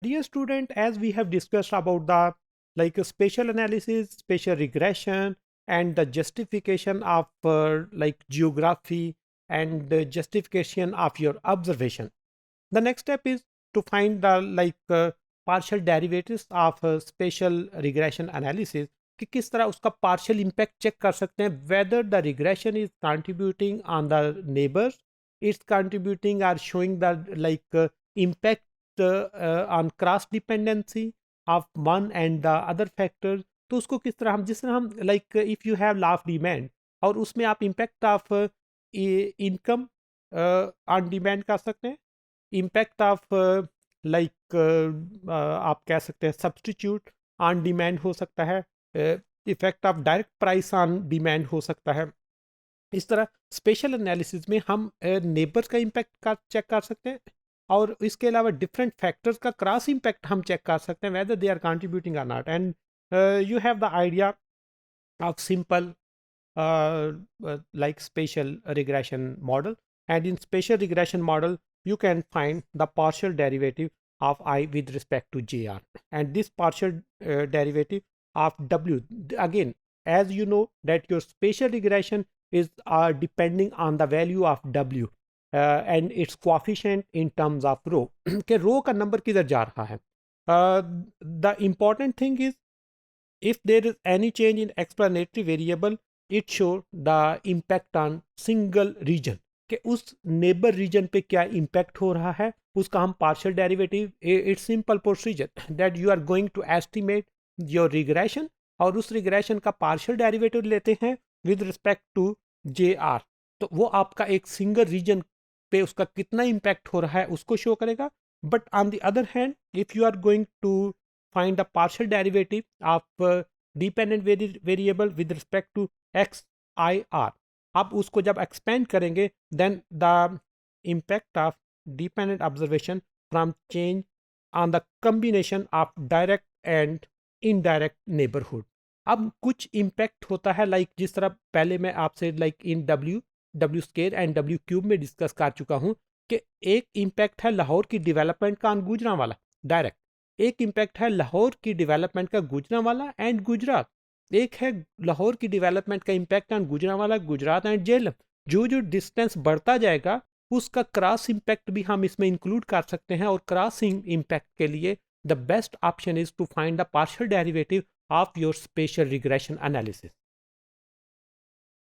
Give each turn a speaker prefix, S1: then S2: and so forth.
S1: Dear student, as we have discussed about the spatial analysis, spatial regression, and the justification of geography and the justification of your observation. The next step is to find the partial derivatives of spatial regression analysis कि किस तरह उसका partial impact check कर सकते हैं whether the regression is contributing on the neighbors, it's contributing or showing the impact on cross dependency of one and the other factors. तो उसको किस तरह हम जिस तरह हम if you have law of demand और उसमें आप impact of income on demand कर सकते हैं, impact of आप कह सकते हैं सब्सटीट्यूट ऑन डिमांड हो सकता है, effect of direct price on demand हो सकता है. इस तरह स्पेशल एनालिसिस में हम नेबर्स का इम्पैक्ट का चेक कर सकते हैं और इसके अलावा डिफरेंट फैक्टर्स का क्रॉस इम्पैक्ट हम चेक कर सकते हैं वेदर दे आर कंट्रीब्यूटिंग और not. And you have the idea of simple spatial regression model, and in spatial regression model you can find the partial derivative of I with respect to JR, and this partial derivative of W, again as you know that your spatial regression is depending on the value of W and its coefficient in terms of rho कि rho का number किधर जा रहा है. The important thing is if there is any change in explanatory variable it show the impact on single region कि उस neighbour reason पे क्या इम्पैक्ट हो रहा है उसका हम partial derivative, it's simple procedure that you are going to estimate your regression और उस रिग्रेशन का पार्शियल डेरिवेटिव लेते हैं with respect to J R. तो वो आपका एक सिंगल रीजन पे उसका कितना इम्पैक्ट हो रहा है उसको शो करेगा. But on the other hand if you are going to find the partial derivative of dependent variable with respect to XIR, आप उसको जब एक्सपेंड करेंगे then the impact of dependent observation from change on the combination of direct and indirect neighborhood. अब कुछ impact होता है जिस तरह पहले मैं आपसे इन W square and W cube में डिस्कस कर चुका हूँ कि एक इम्पैक्ट है लाहौर की डेवलपमेंट का गुजरांवाला डायरेक्ट, एक इम्पैक्ट है लाहौर की डेवलपमेंट का गुजरांवाला एंड गुजरात, एक है लाहौर की डेवलपमेंट का impact on Gujranwala Gujarat and Jhelum. जो जो डिस्टेंस बढ़ता जाएगा उसका क्रॉस इम्पैक्ट भी हम इसमें इंक्लूड कर सकते हैं और क्रॉसिंग इम्पैक्ट के लिए the best option is to find the partial derivative of your special regression analysis.